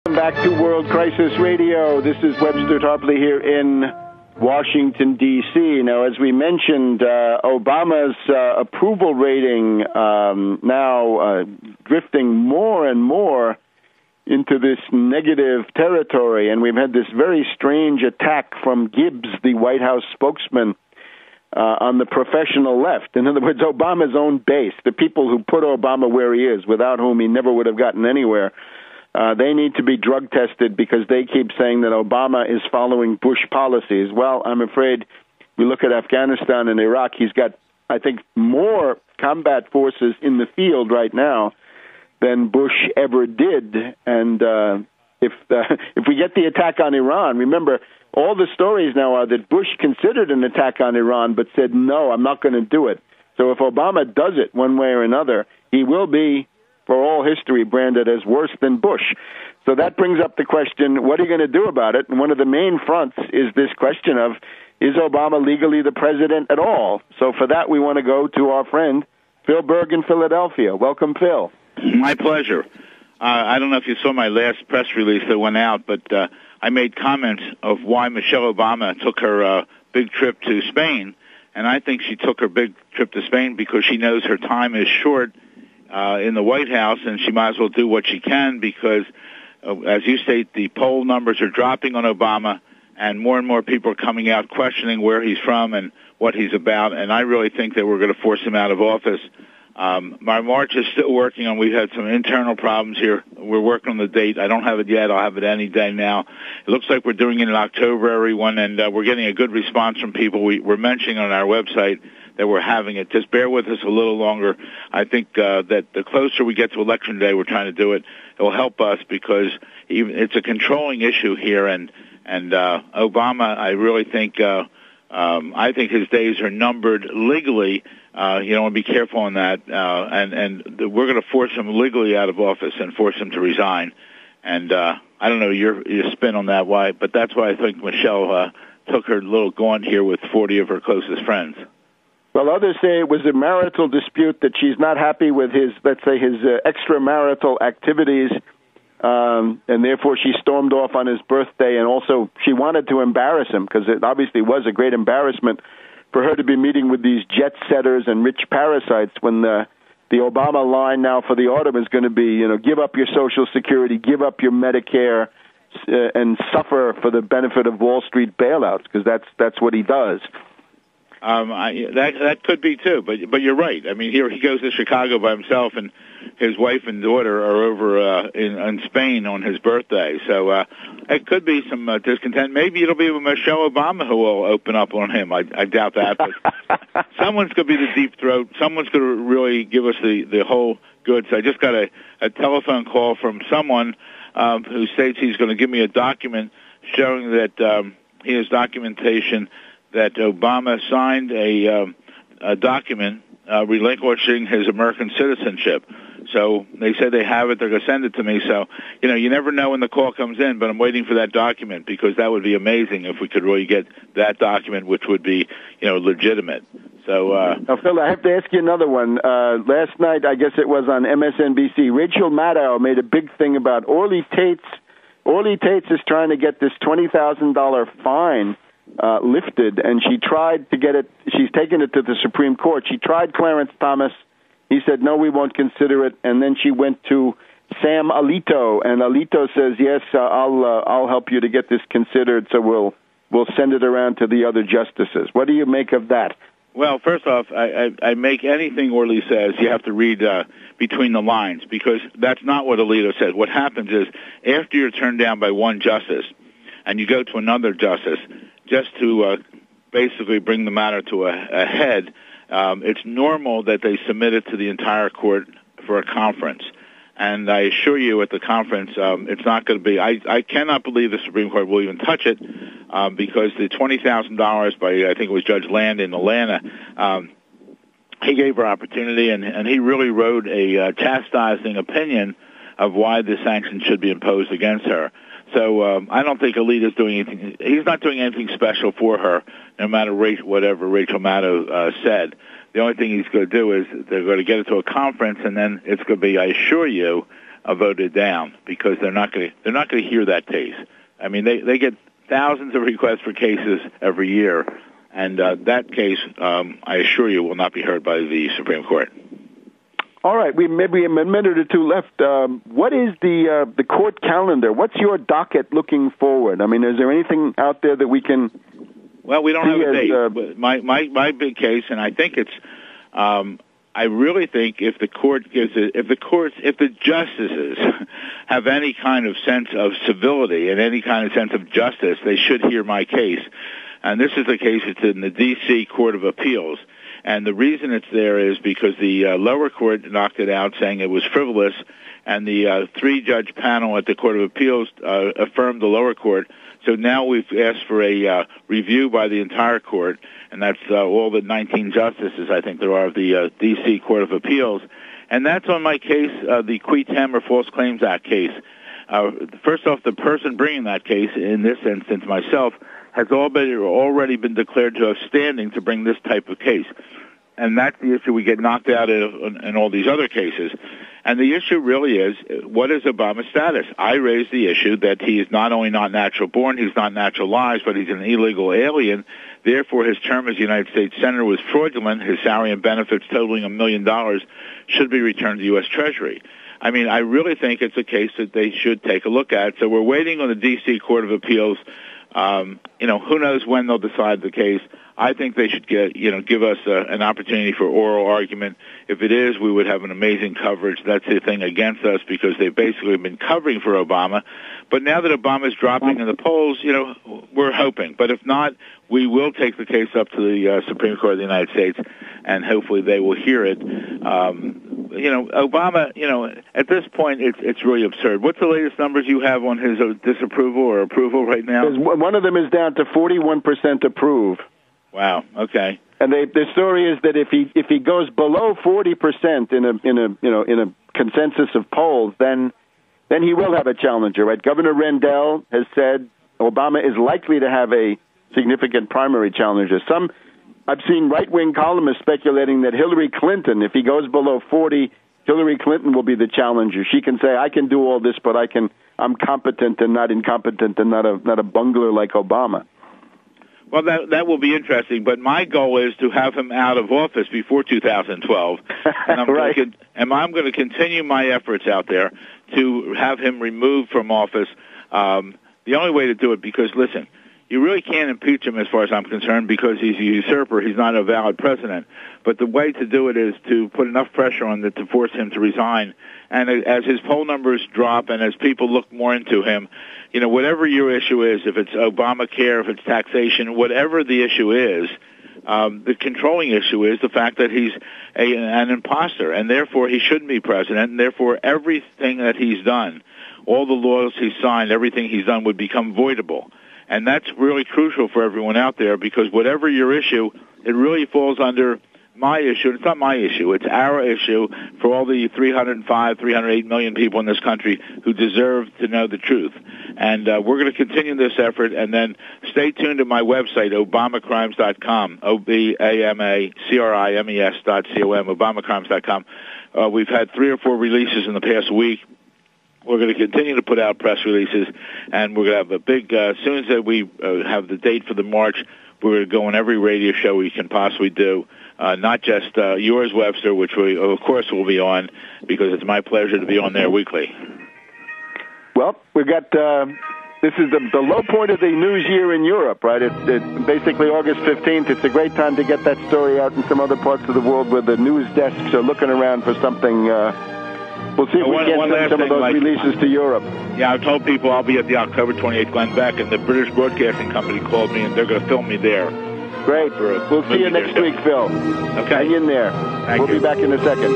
Welcome back to World Crisis Radio. This is Webster Tarpley here in Washington, D.C. Now, as we mentioned, Obama's approval rating now drifting more and more into this negative territory, and we've had this very strange attack from Gibbs, the White House spokesman, on the professional left. In other words, Obama's own base, the people who put Obama where he is, without whom he never would have gotten anywhere. They need to be drug tested because they keep saying that Obama is following Bush policies. Well, I'm afraid we look at Afghanistan and Iraq. He's got, I think, more combat forces in the field right now than Bush ever did. And if we get the attack on Iran, remember, all the stories now are that Bush considered an attack on Iran but said, no, I'm not going to do it. So if Obama does it one way or another, he will be, for all history, branded as worse than Bush. So that brings up the question, what are you going to do about it? And one of the main fronts is this question of, is Obama legally the president at all? So for that, we want to go to our friend, Phil Berg in Philadelphia. Welcome, Phil. My pleasure. I don't know if you saw my last press release that went out, but I made comments of why Michelle Obama took her big trip to Spain. And I think she took her big trip to Spain because she knows her time is short in the White House, and she might as well do what she can because, as you state, the poll numbers are dropping on Obama, and more people are coming out questioning where he's from and what he's about, and I really think that we're going to force him out of office. My march is still working on. We've had some internal problems here. We're working on the date. I don't have it yet. I'll have it any day now. It looks like we're doing it in October, everyone, and we're getting a good response from people. We're mentioning on our website that we're having it. Just bear with us a little longer. I think that the closer we get to Election Day, we're trying to do it. It will help us because it's a controlling issue here, and Obama, I really think I think his days are numbered legally. You want to be careful on that, and we're going to force him legally out of office and force him to resign. And I don't know your spin on that, why, but that's why I think Michelle took her little gaunt here with 40 of her closest friends. Well, others say it was a marital dispute, that she's not happy with his, let's say, his extramarital activities, and therefore she stormed off on his birthday, and also she wanted to embarrass him because it obviously was a great embarrassment for her to be meeting with these jet-setters and rich parasites when the Obama line now for the autumn is going to be, give up your Social Security, give up your Medicare, and suffer for the benefit of Wall Street bailouts, because that's what he does. That could be too, but you're right. I mean, here he goes to Chicago by himself, and his wife and daughter are over in Spain on his birthday. So it could be some discontent. Maybe it'll be Michelle Obama who will open up on him. I doubt that, but someone's going to be the deep throat. Someone's going to really give us the whole goods. I just got a telephone call from someone who states he's going to give me a document showing that he has documentation that Obama signed a document relinquishing his American citizenship. So they say they have it. They're going to send it to me. So, you never know when the call comes in, but I'm waiting for that document because that would be amazing if we could really get that document, which would be, legitimate. So, now, Phil, I have to ask you another one. Last night, I guess it was on MSNBC, Rachel Maddow made a big thing about Orly Tates. Orly Tates is trying to get this $20,000 fine lifted, and she tried to get it. She's taken it to the Supreme Court. She tried Clarence Thomas. He said, no, we won't consider it. And then she went to Sam Alito, and Alito says, yes, I'll help you to get this considered, so we'll send it around to the other justices. What do you make of that? Well, first off, I make anything Orly says, you have to read between the lines, because that's not what Alito said. What happens is, after you're turned down by one justice, and you go to another justice, just to basically bring the matter to a head, it's normal that they submit it to the entire court for a conference. And I assure you at the conference, it's not going to be, I cannot believe the Supreme Court will even touch it because the $20,000 by, I think it was Judge Land in Atlanta, he gave her opportunity, and he really wrote a chastising opinion of why the sanctions should be imposed against her. So I don't think Alito's doing anything. He's not doing anything special for her, no matter whatever Rachel Maddow said. The only thing he's going to do is they're going to get it to a conference, and then it's going to be, I assure you, voted down because they're not going to hear that case. I mean, they get thousands of requests for cases every year, and that case, I assure you, will not be heard by the Supreme Court. All right, we maybe have a minute or two left. What is the court calendar? What's your docket looking forward? I mean, is there anything out there that we can? Well, we don't have a date. My big case, and I think it's. I really think if the court gives it, if the justices have any kind of sense of civility and any kind of sense of justice, they should hear my case. And this is the case. It's in the D.C. Court of Appeals. And the reason it's there is because the lower court knocked it out, saying it was frivolous, and the three-judge panel at the Court of Appeals affirmed the lower court. So now we've asked for a review by the entire court, and that's all the 19 justices, I think there are, of the D.C. Court of Appeals. And that's on my case, the qui tam or False Claims Act case. First off, the person bringing that case, in this instance myself, has already been declared to have standing to bring this type of case. And that's the issue we get knocked out in all these other cases. And the issue really is, what is Obama's status? I raised the issue that he is not only not natural born, he's not naturalized, but he's an illegal alien. Therefore, his term as United States Senator was fraudulent. His salary and benefits totaling $1 million should be returned to the U.S. Treasury. I mean, I really think it's a case that they should take a look at. So we're waiting on the D.C. Court of Appeals. Who knows when they'll decide the case. I think they should give us an opportunity for oral argument. If it is, we would have an amazing coverage. That's the thing against us because they basically have been covering for Obama. But now that Obama's dropping in the polls, we're hoping. But if not, we will take the case up to the Supreme Court of the United States, and hopefully they will hear it. Obama, at this point, it's really absurd. What's the latest numbers you have on his disapproval or approval right now? One of them is down to 41% approve. Wow. Okay. And the story is that if he goes below 40% in a consensus of polls, then he will have a challenger, right? Governor Rendell has said Obama is likely to have a significant primary challenger. I've seen right-wing columnists speculating that Hillary Clinton, if he goes below 40, Hillary Clinton will be the challenger. She can say, I can do all this, but I'm competent and not incompetent and not a bungler like Obama. Well, that will be interesting, but my goal is to have him out of office before 2012, and I'm going to continue my efforts out there to have him removed from office. The only way to do it, because, listen, you really can't impeach him as far as I'm concerned because he's a usurper. He's not a valid president. But the way to do it is to put enough pressure on it to force him to resign. And as his poll numbers drop and as people look more into him, whatever your issue is, if it's Obamacare, if it's taxation, whatever the issue is, the controlling issue is the fact that he's an imposter, and therefore he shouldn't be president, and therefore everything that he's done, all the laws he's signed, everything he's done would become voidable. And that's really crucial for everyone out there because whatever your issue, it really falls under my issue. It's not my issue. It's our issue for all the 308 million people in this country who deserve to know the truth. And we're going to continue this effort. And then stay tuned to my website, obamacrimes.com, OBAMACRIMES.com, obamacrimes.com. We've had 3 or 4 releases in the past week. We're going to continue to put out press releases, and we're going to have a big, as soon as we have the date for the march, we're going to go on every radio show we can possibly do, not just yours, Webster, which we, of course, will be on, because it's my pleasure to be on there weekly. Well, we've got, this is the low point of the news year in Europe, right? It's basically August 15th. It's a great time to get that story out in some other parts of the world where the news desks are looking around for something. We'll see if we can send some of those releases to Europe. Yeah, I told people I'll be at the October 28th Glenn Beck, and the British Broadcasting Company called me, and they're going to film me there. Great. We'll see you next week, Phil. Okay. Hang in there. Thank you. We'll be back in a second.